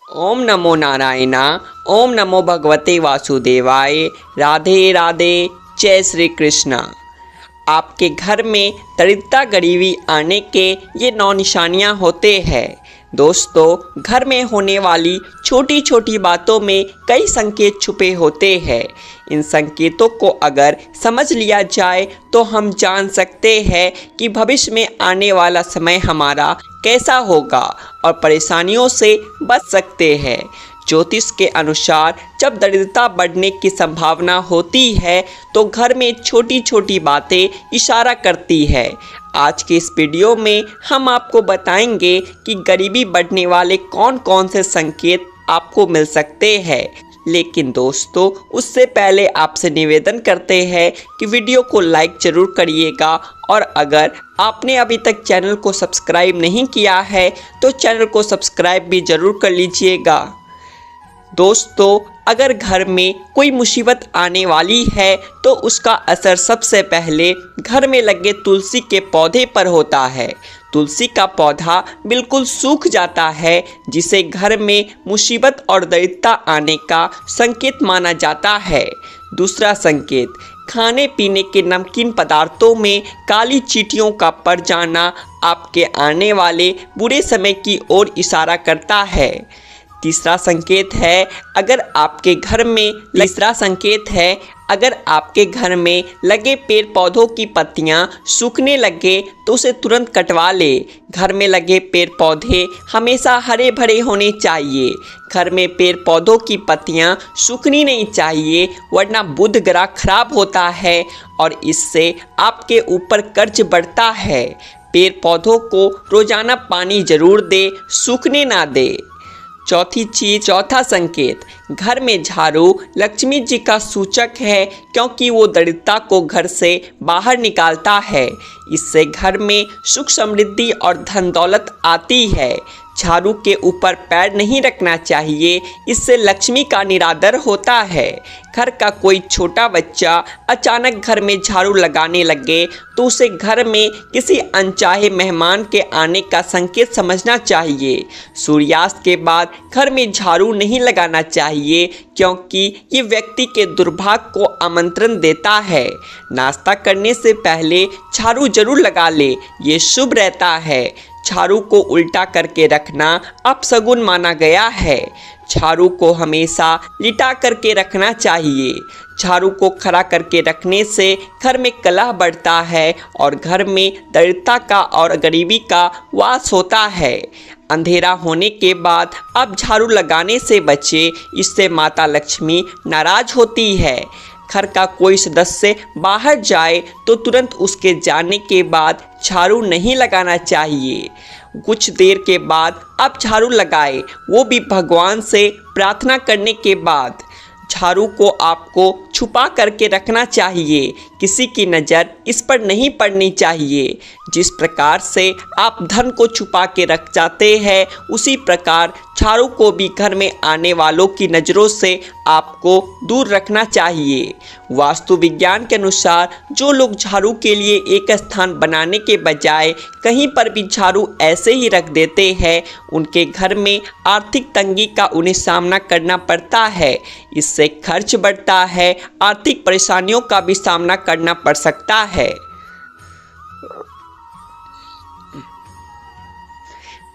ओम नमो नारायणा। ओम नमो भगवते वासुदेवाय। राधे राधे। जय श्री कृष्णा। आपके घर में दरिद्रता गरीबी आने के ये 9 निशानियाँ होते हैं। दोस्तों, घर में होने वाली छोटी छोटी बातों में कई संकेत छुपे होते हैं। इन संकेतों को अगर समझ लिया जाए तो हम जान सकते हैं कि भविष्य में आने वाला समय हमारा कैसा होगा और परेशानियों से बच सकते हैं। ज्योतिष के अनुसार जब दरिद्रता बढ़ने की संभावना होती है तो घर में छोटी छोटी बातें इशारा करती है। आज के इस वीडियो में हम आपको बताएंगे कि गरीबी बढ़ने वाले कौन कौन से संकेत आपको मिल सकते हैं। लेकिन दोस्तों, उससे पहले आपसे निवेदन करते हैं कि वीडियो को लाइक ज़रूर करिएगा और अगर आपने अभी तक चैनल को सब्सक्राइब नहीं किया है तो चैनल को सब्सक्राइब भी ज़रूर कर लीजिएगा। दोस्तों, अगर घर में कोई मुसीबत आने वाली है तो उसका असर सबसे पहले घर में लगे तुलसी के पौधे पर होता है। तुलसी का पौधा बिल्कुल सूख जाता है, जिसे घर में मुसीबत और दरिद्रता आने का संकेत माना जाता है। दूसरा संकेत, खाने पीने के नमकीन पदार्थों में काली चींटियों का पड़ जाना आपके आने वाले बुरे समय की ओर इशारा करता है। तीसरा संकेत है, अगर आपके घर में लगे पेड़ पौधों की पत्तियां सूखने लगे तो उसे तुरंत कटवा ले। घर में लगे पेड़ पौधे हमेशा हरे भरे होने चाहिए। घर में पेड़ पौधों की पत्तियां सूखनी नहीं चाहिए, वरना बुध ग्रह खराब होता है और इससे आपके ऊपर कर्ज बढ़ता है। पेड़ पौधों को रोजाना पानी जरूर दे, सूखने ना दे। चौथा संकेत, घर में झाड़ू लक्ष्मी जी का सूचक है, क्योंकि वो दरिद्रता को घर से बाहर निकालता है। इससे घर में सुख समृद्धि और धन दौलत आती है। झाड़ू के ऊपर पैर नहीं रखना चाहिए, इससे लक्ष्मी का निरादर होता है। घर का कोई छोटा बच्चा अचानक घर में झाड़ू लगाने लगे तो उसे घर में किसी अनचाहे मेहमान के आने का संकेत समझना चाहिए। सूर्यास्त के बाद घर में झाड़ू नहीं लगाना चाहिए, क्योंकि ये व्यक्ति के दुर्भाग्य को आमंत्रण देता है। नाश्ता करने से पहले झाड़ू जरूर लगा ले, ये शुभ रहता है। झाड़ू को उल्टा करके रखना अपशगुन माना गया है। झाड़ू को हमेशा लिटा करके रखना चाहिए। झाड़ू को खड़ा करके रखने से घर में कलह बढ़ता है और घर में दरिद्रता का और गरीबी का वास होता है। अंधेरा होने के बाद अब झाड़ू लगाने से बचे, इससे माता लक्ष्मी नाराज होती है। घर का कोई सदस्य बाहर जाए तो तुरंत उसके जाने के बाद झाड़ू नहीं लगाना चाहिए। कुछ देर के बाद आप झाड़ू लगाए, वो भी भगवान से प्रार्थना करने के बाद। झाड़ू को आपको छुपा करके रखना चाहिए, किसी की नज़र इस पर नहीं पड़नी चाहिए। जिस प्रकार से आप धन को छुपा के रख जाते हैं, उसी प्रकार झाड़ू को भी घर में आने वालों की नज़रों से आपको दूर रखना चाहिए। वास्तु विज्ञान के अनुसार जो लोग झाड़ू के लिए एक स्थान बनाने के बजाय कहीं पर भी झाड़ू ऐसे ही रख देते हैं, उनके घर में आर्थिक तंगी का उन्हें सामना करना पड़ता है। इससे खर्च बढ़ता है, आर्थिक परेशानियों का भी सामना करना पड़ सकता है।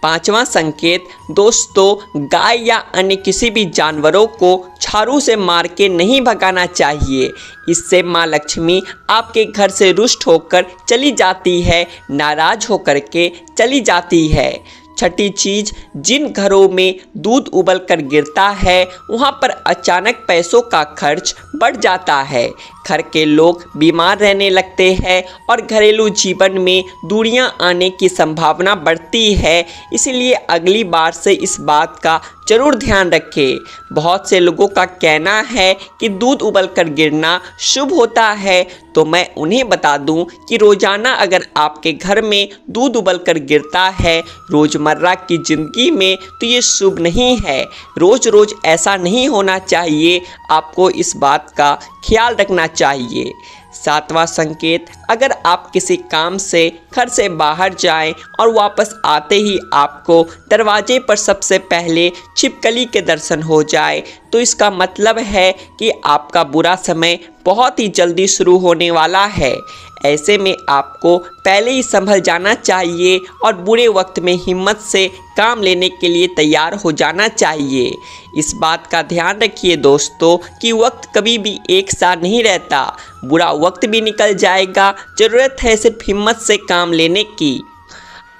5वां संकेत, दोस्तों, गाय या अन्य किसी भी जानवरों को झाड़ू से मार के नहीं भगाना चाहिए। इससे माँ लक्ष्मी आपके घर से रुष्ट होकर चली जाती है, नाराज होकर के चली जाती है। छठी चीज, जिन घरों में दूध उबल कर गिरता है वहाँ पर अचानक पैसों का खर्च बढ़ जाता है। घर के लोग बीमार रहने लगते हैं और घरेलू जीवन में दूरियां आने की संभावना बढ़ती है। इसलिए अगली बार से इस बात का जरूर ध्यान रखें। बहुत से लोगों का कहना है कि दूध उबल कर गिरना शुभ होता है, तो मैं उन्हें बता दूं कि रोज़ाना अगर आपके घर में दूध उबल कर गिरता है रोज़मर्रा की ज़िंदगी में, तो ये शुभ नहीं है। रोज़ रोज़ ऐसा नहीं होना चाहिए, आपको इस बात का ख्याल रखना चाहिए। सातवां संकेत, अगर आप किसी काम से घर से बाहर जाएं और वापस आते ही आपको दरवाजे पर सबसे पहले छिपकली के दर्शन हो जाए तो इसका मतलब है कि आपका बुरा समय बहुत ही जल्दी शुरू होने वाला है। ऐसे में आपको पहले ही संभल जाना चाहिए और बुरे वक्त में हिम्मत से काम लेने के लिए तैयार हो जाना चाहिए। इस बात का ध्यान रखिए दोस्तों कि वक्त कभी भी एक सा नहीं रहता, बुरा वक्त भी निकल जाएगा, ज़रूरत है सिर्फ हिम्मत से काम लेने की।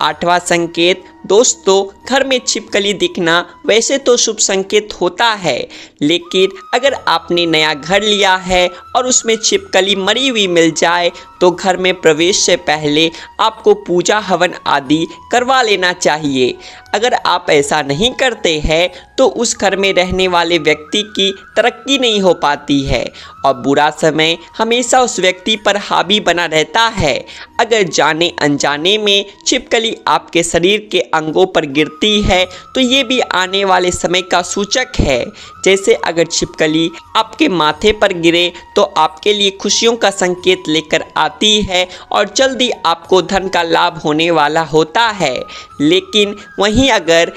आठवां संकेत, दोस्तों घर में छिपकली दिखना वैसे तो शुभ संकेत होता है, लेकिन अगर आपने नया घर लिया है और उसमें छिपकली मरी हुई मिल जाए तो घर में प्रवेश से पहले आपको पूजा हवन आदि करवा लेना चाहिए। अगर आप ऐसा नहीं करते हैं तो उस घर में रहने वाले व्यक्ति की तरक्की नहीं हो पाती है और बुरा समय हमेशा उस व्यक्ति पर हावी बना रहता है। अगर जाने अनजाने में छिपकली आपके शरीर के अंगों पर गिरती है तो ये भी आने वाले समय का सूचक है। जैसे अगर छिपकली आपके माथे पर गिरे तो आपके लिए खुशियों का संकेत लेकर आती है और जल्दी आपको धन का लाभ होने वाला होता है। लेकिन वहीं अगर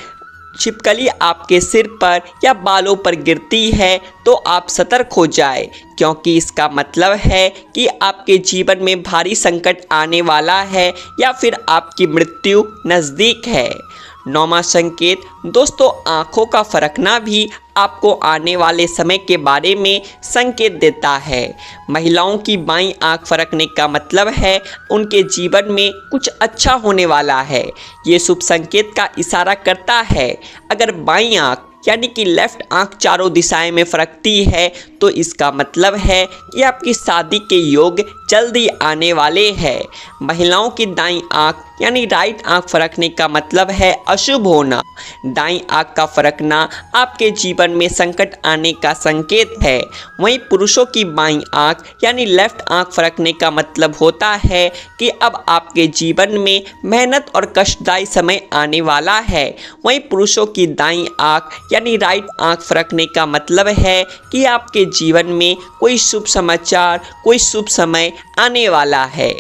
छिपकली आपके सिर पर या बालों पर गिरती है तो आप सतर्क हो जाए, क्योंकि इसका मतलब है कि आपके जीवन में भारी संकट आने वाला है या फिर आपकी मृत्यु नज़दीक है। नौवां संकेत, दोस्तों आँखों का फरकना भी आपको आने वाले समय के बारे में संकेत देता है। महिलाओं की बाईं आँख फरकने का मतलब है उनके जीवन में कुछ अच्छा होने वाला है। ये शुभ संकेत का इशारा करता है। अगर बाईं आँख यानी कि लेफ्ट आँख चारों दिशाएं में फरकती है तो इसका मतलब है कि आपकी शादी के योग जल्दी आने वाले हैं। महिलाओं की दाईं आँख यानी राइट आँख फरकने का मतलब है अशुभ होना। दाईं आँख का फरकना आपके जीवन में संकट आने का संकेत है। वहीं पुरुषों की बाईं आँख यानी लेफ्ट आँख फरकने का मतलब होता है कि अब आपके जीवन में मेहनत और कष्टदायी समय आने वाला है। वहीं पुरुषों की दाईं आँख यानी राइट आँख फरकने का मतलब है कि आपके जीवन में कोई शुभ समाचार, कोई शुभ समय आने वाला है।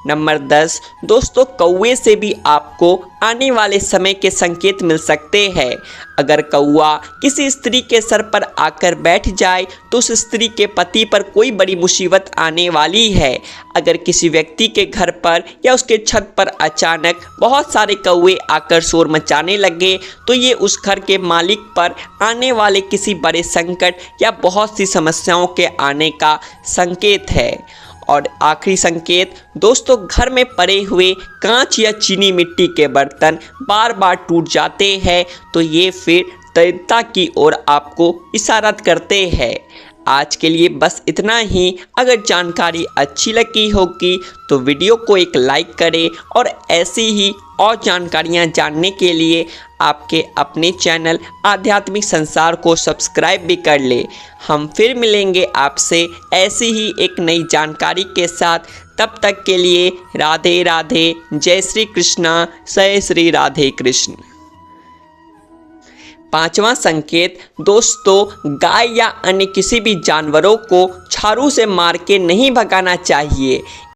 नंबर 10, दोस्तों कौवे से भी आपको आने वाले समय के संकेत मिल सकते हैं। अगर कौवा किसी स्त्री के सर पर आकर बैठ जाए तो उस स्त्री के पति पर कोई बड़ी मुसीबत आने वाली है। अगर किसी व्यक्ति के घर पर या उसके छत पर अचानक बहुत सारे कौवे आकर शोर मचाने लगे तो ये उस घर के मालिक पर आने वाले किसी बड़े संकट या बहुत सी समस्याओं के आने का संकेत है। और आखिरी संकेत, दोस्तों घर में पड़े हुए कांच या चीनी मिट्टी के बर्तन बार बार टूट जाते हैं तो ये फिर दरिद्रता की ओर आपको इशारा करते हैं। आज के लिए बस इतना ही। अगर जानकारी अच्छी लगी होगी तो वीडियो को एक लाइक करें और ऐसी ही और जानकारियां जानने के लिए आपके अपने चैनल आध्यात्मिक संसार को सब्सक्राइब भी कर ले। हम फिर मिलेंगे आपसे ऐसी ही एक नई जानकारी के साथ। तब तक के लिए राधे राधे, जय श्री कृष्णा, जय श्री राधे कृष्ण। पांचवा संकेत, दोस्तों गाय या अन्य किसी भी जानवरों को झाड़ू से मार के नहीं भगाना चाहिए।